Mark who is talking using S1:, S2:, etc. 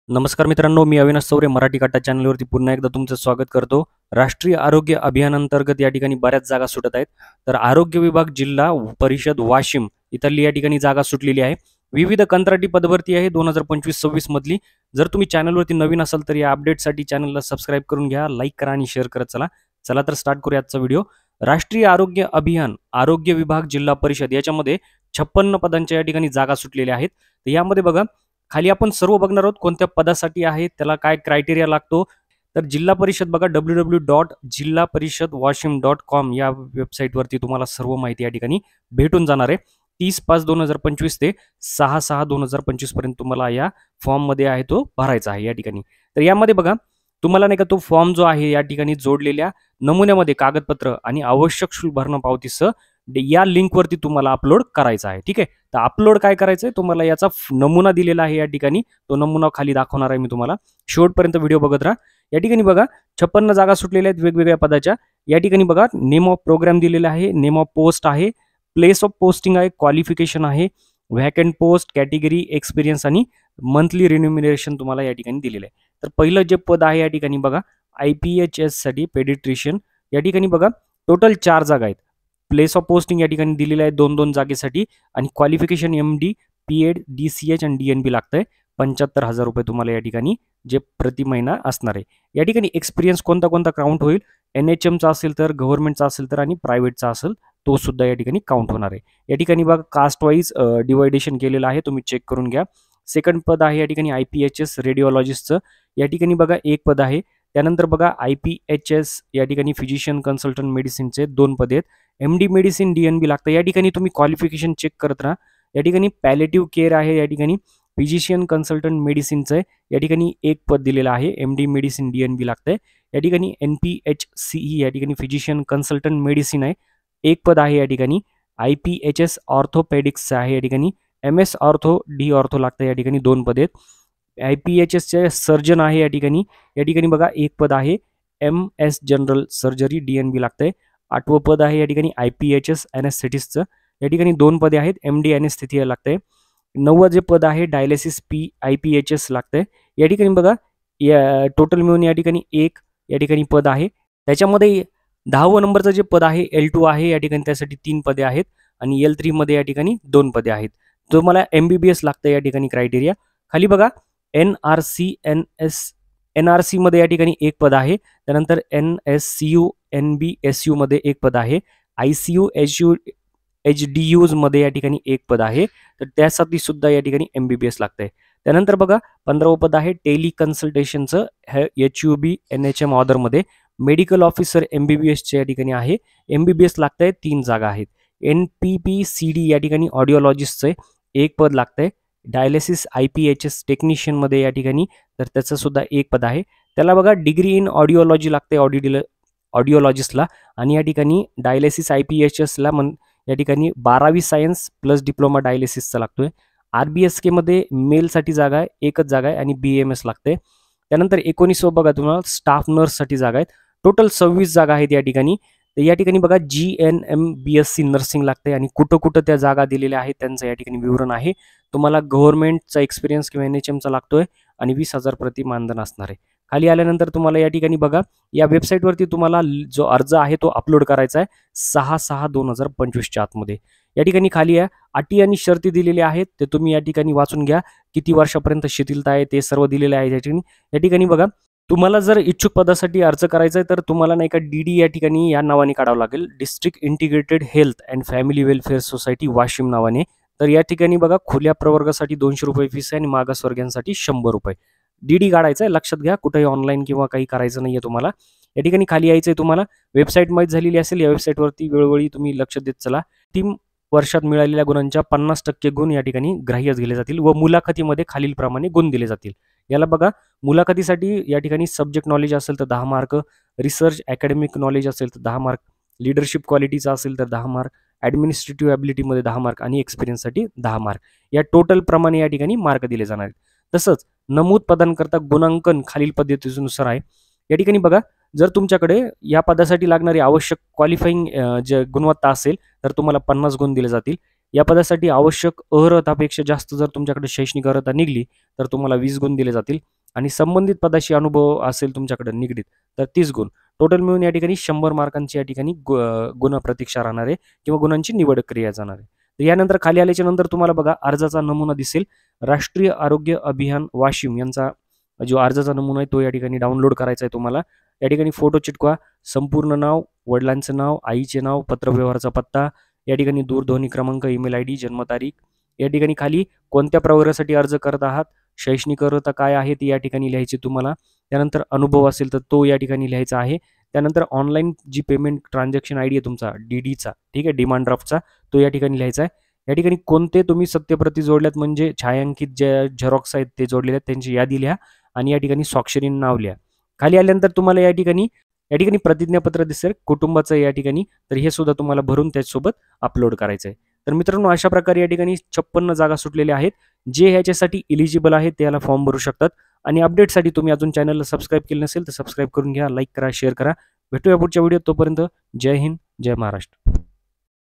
S1: नमस्कार मित्रांनो, मी अविनाश चौरे मराठी कट्टा चॅनलवरती पुन्हा एकदा तुमचं स्वागत करतो. राष्ट्रीय आरोग्य अभियानांतर्गत या ठिकाणी बऱ्याच जागा सुटत आहेत. तर आरोग्य विभाग जिल्हा परिषद वाशिम इथली या ठिकाणी जागा सुटलेली आहे. विविध कंत्राटी पदभरती आहे 2025-26 मधली. जर तुम्ही चॅनलवरती नवीन असाल तर या अपडेटसाठी चॅनलला सबस्क्राईब करून घ्या, लाईक करा आणि शेअर करत चला. चला तर स्टार्ट करूया आजचा व्हिडिओ. राष्ट्रीय आरोग्य अभियान आरोग्य विभाग जिल्हा परिषद याच्यामध्ये 56 पदांच्या या ठिकाणी जागा सुटलेल्या आहेत. तर यामध्ये बघा, खाली आपण सर्व बघणार आहोत कोणत्या पदासाठी आहे, त्याला काय क्रायटेरिया लागतो. तर जिल्हा परिषद बघा www.jillaparishadwashim.com या वेबसाईटवरती तुम्हाला सर्व माहिती या ठिकाणी भेटून जाणार आहे. 30/5/2025 ते 6/6/2025 पर्यंत तुम्हाला या फॉर्ममध्ये आहे तो भरायचा आहे या ठिकाणी. तर यामध्ये बघा, तुम्हाला नाही का तो फॉर्म जो आहे या ठिकाणी जोडलेल्या नमुन्यामध्ये कागदपत्र आणि आवश्यक शुल्क भरणा पावतीसह या लिंकवरती तुम्हाला अपलोड करायचा आहे. ठीक आहे. तर अपलोड काय करायचं आहे, तुम्हाला याचा नमुना दिलेला आहे या ठिकाणी. तो नमुना खाली दाखवणार आहे मी तुम्हाला. शेवटपर्यंत व्हिडिओ बघत राहा. या ठिकाणी बघा 56 जागा सुटलेल्या आहेत वेगवेगळ्या पदाच्या. या ठिकाणी बघा नेम ऑफ प्रोग्राम दिलेला आहे, नेम ऑफ पोस्ट आहे, प्लेस ऑफ पोस्टिंग आहे, क्वालिफिकेशन आहे, व्हॅकंट पोस्ट, कॅटेगरी, एक्सपिरियन्स आणि मंथली रिन्युमिनेशन तुम्हाला या ठिकाणी दिलेलं आहे. तर पहिलं जे पद आहे या ठिकाणी बघा IPHS साठी पेडिट्रिशियन. या ठिकाणी बघा टोटल 4 जागा आहेत. प्लेस ऑफ पोस्टिंग या ठिकाणी दिलेलं आहे 2-2 जागेसाठी आणि क्वालिफिकेशन MD, PED, DCH आणि DNB लागतंय. 75,000 रुपये तुम्हाला या ठिकाणी जे प्रति महिना असणार आहे. या ठिकाणी एक्सपिरियन्स कोणता कोणता काउंट होईल, NHMचा असेल तर, गव्हर्नमेंटचा असेल तर आणि प्रायव्हेटचा असेल तो सुद्धा या ठिकाणी काउंट होणार आहे. या ठिकाणी बघा कास्ट वाईज डिवायडेशन केलेलं आहे, तुम्ही चेक करून घ्या. सेकंड पद आहे या ठिकाणी IPHS रेडिओलॉजिस्टचं. या ठिकाणी बघा एक पद आहे. त्यानंतर बघा IPHS या ठिकाणी फिजिशियन कन्सल्टंट मेडिसिनचे 2 पद आहेत. MD मेडिसिन DNB लागतं. या ठिकाणी तुम्ही क्वालिफिकेशन चेक करत राहा. या ठिकाणी पॅलेटिव्ह केअर आहे, या ठिकाणी फिजिशियन कन्सल्टंट मेडिसिनचं आहे. या ठिकाणी एक पद दिलेलं आहे. MD मेडिसिन DNB लागतंय. या ठिकाणी NPHCE या ठिकाणी फिजिशियन कन्सल्टंट मेडिसिन आहे, एक पद आहे. या ठिकाणी IPHS ऑर्थोपेडिक्सचं आहे. या ठिकाणी MS ऑर्थो D ऑर्थो लागतं. या ठिकाणी 2 पद आहेत. IPHSचे सर्जन आहे या ठिकाणी. या ठिकाणी बघा एक पद आहे. MS जनरल सर्जरी DNB लागतंय. 8वं पद आहे या ठिकाणी IPHS एनेस्थेटिस्टचं. या ठिकाणी 2 पदे आहेत. MD एनेस्थेथिया लागतंय. 9वं जे पद आहे डायलिसिस IPHS लागतंय. या ठिकाणी बघा या टोटल मिळून या ठिकाणी एक या ठिकाणी पद आहे. त्याच्यामध्ये 10वं नंबरचं जे पद आहे L2 आहे. या ठिकाणी त्यासाठी 3 पदे आहेत आणि L3 मध्ये या ठिकाणी 2 पदे आहेत. तुम्हाला MBBS लागतं या ठिकाणी क्रायटेरिया. खाली बघा NRC मध्ये या ठिकाणी एक पद आहे. त्यानंतर NSCU NBSU मध्ये एक पद आहे. ICU HDUs मध्ये या ठिकाणी एक पद आहे. तर त्यासाठी सुद्धा या ठिकाणी MBBS लागतंय. त्यानंतर बघा 15वं पद आहे टेली कन्सल्टेशनचं HUB NHM ऑर्डरमध्ये. मेडिकल ऑफिसर MBBSच्या या ठिकाणी आहे. MBBS लागतंय, 3 जागा आहेत. NPPCD या ठिकाणी ऑडिओलॉजिस्टचं एक पद लागतंय. डायलिसिस IPHS टेक्निशियनमध्ये या ठिकाणी तर त्याचं सुद्धा एक पद आहे. त्याला बघा डिग्री इन ऑडिओलॉजी लागते ऑडिओलॉजिस्टला आणि या ठिकाणी डायलिसिस IPHSला या ठिकाणी 12वी सायन्स प्लस डिप्लोमा डायलिसिसचा लागतोय. RBSK मध्ये मेलसाठी जागा आहे, एकच जागा आहे आणि BMS लागते. त्यानंतर 19वं बघा तुम्हाला स्टाफ नर्ससाठी जागा आहेत. टोटल 26 जागा आहेत या ठिकाणी. तर या ठिकाणी बघा GNM BSc नर्सिंग लागते आणि कुठं कुठं त्या जागा दिलेल्या आहेत त्यांचं या ठिकाणी विवरण आहे. तुम्हाला गव्हर्नमेंटचा एक्सपिरियन्स किंवा NHMचा लागतोय आणि 20,000 प्रति मानधन असणार आहे. खाली आल्यानंतर तुम्हाला या ठिकाणी बघा या वेबसाईटवरती तुम्हाला जो अर्ज आहे तो अपलोड करायचा आहे 6/6/2025च्या आतमध्ये. या ठिकाणी खाली आहे अटी आणि शर्ती दिलेल्या आहेत, ते तुम्ही या ठिकाणी वाचून घ्या. किती वर्षापर्यंत शिथिलता आहे ते सर्व दिलेले आहे या ठिकाणी बघा. तुम्हाला जर इच्छुक पदासाठी अर्ज करायचा आहे तर तुम्हाला नाही का DD या ठिकाणी या नावाने काढावं लागेल, district integrated health and family welfare society Washim नावाने. तर या ठिकाणी बघा खुल्या प्रवर्गासाठी 200 रुपये फीस आहे आणि मागासवर्गीयांसाठी 100 रुपये. DD काढायचं आहे, लक्षात घ्या. कुठेही ऑनलाईन किंवा काही करायचं नाहीये तुम्हाला. या ठिकाणी खाली यायचंय तुम्हाला. वेबसाईट माहीत झालेली असेल, या वेबसाईटवरती वेळोवेळी तुम्ही लक्ष देत चला. 3 वर्षात मिळालेल्या गुणांच्या 50% गुण या ठिकाणी ग्राह्य दिले जातील व मुलाखतीमध्ये खालीलप्रमाणे गुण दिले जातील. याला बघा मुलाखतीसाठी या ठिकाणी सब्जेक्ट नॉलेज असेल तर 10 मार्क, रिसर्च अकॅडमिक नॉलेज असेल तर 10 मार्क, लिडरशिप क्वालिटीचा असेल तर 10 मार्क, ॲडमिनिस्ट्रेटिव्ह ॲबिलिटीमध्ये 10 मार्क आणि एक्सपिरियन्ससाठी 10 मार्क. या टोटल प्रमाणे या ठिकाणी मार्क दिले जाणार आहेत. तसंच नमूद पदांकरता गुणांकन खालील पद्धतीनुसार आहे. या ठिकाणी बघा जर तुमच्याकडे या पदासाठी लागणारी आवश्यक क्वालिफाईंग जे गुणवत्ता असेल तर तुम्हाला 50 गुण दिले जातील. या पदासाठी आवश्यक अर्हतापेक्षा जास्त जर तुमच्याकडे शैक्षणिक अर्हता निघली तर तुम्हाला 20 गुण दिले जातील. आणि संबंधित पदाशी अनुभव असेल तुमच्याकडे निगडीत तर 30 गुण. टोटल मिळून या ठिकाणी 100 मार्कांची या ठिकाणी गुण प्रतीक्षा राहणार आहे किंवा गुणांची निवड क्रिया जाणार आहे. तर यानंतर खाली आल्याच्या नंतर तुम्हाला बघा अर्जाचा नमुना दिसेल. राष्ट्रीय आरोग्य अभियान वाशिम यांचा जो अर्जाचा नमुना आहे तो या ठिकाणी डाउनलोड करायचा आहे तुम्हाला. या ठिकाणी फोटो चिटकवा, संपूर्ण नाव, वडिलांचं नाव, आईचे नाव, पत्रव्यवहाराचा पत्ता, या ठिकाणी दूरध्वनी क्रमांक, ईमेल आयडी, जन्मतारीख, या ठिकाणी खाली कोणत्या प्रवर्गासाठी अर्ज करत आहात, शैक्षणिक अर्हता काय आहे ती या ठिकाणी लिहायची तुम्हाला. त्यानंतर अनुभव असेल तर तो या ठिकाणी लिहायचा आहे. त्यानंतर ऑनलाईन जी पेमेंट ट्रान्झॅक्शन आयडी आहे तुमचा डीडीचा, ठीक आहे, डिमांड ड्राफ्टचा, तो या ठिकाणी लिहायचा आहे. या ठिकाणी कोणते तुम्ही सत्यप्रती जोडल्यात म्हणजे छायांकित जे झेरॉक्स आहेत ते जोडलेले आहेत त्यांची यादी लिहा आणि या ठिकाणी स्वाक्षरीने नाव लिहा. खाली आल्यानंतर तुम्हाला या ठिकाणी प्रतिज्ञापत्र दिसेल कुटुंबाचं या ठिकाणी, तर हे सुद्धा तुम्हाला भरून त्याच्यासोबत अपलोड करायचं आहे. तर मित्रांनो अशा प्रकारे या ठिकाणी 56 जागा सुटलेल्या आहेत. जे ह्याच्यासाठी इलिजिबल आहेत ते याला फॉर्म भरू शकतात. आणि अपडेटसाठी तुम्ही अजून चॅनलला सबस्क्राईब केलं नसेल तर सबस्क्राईब करून घ्या, लाईक करा, शेअर करा. भेटूया पुढच्या व्हिडिओत. तोपर्यंत जय हिंद, जय महाराष्ट्र.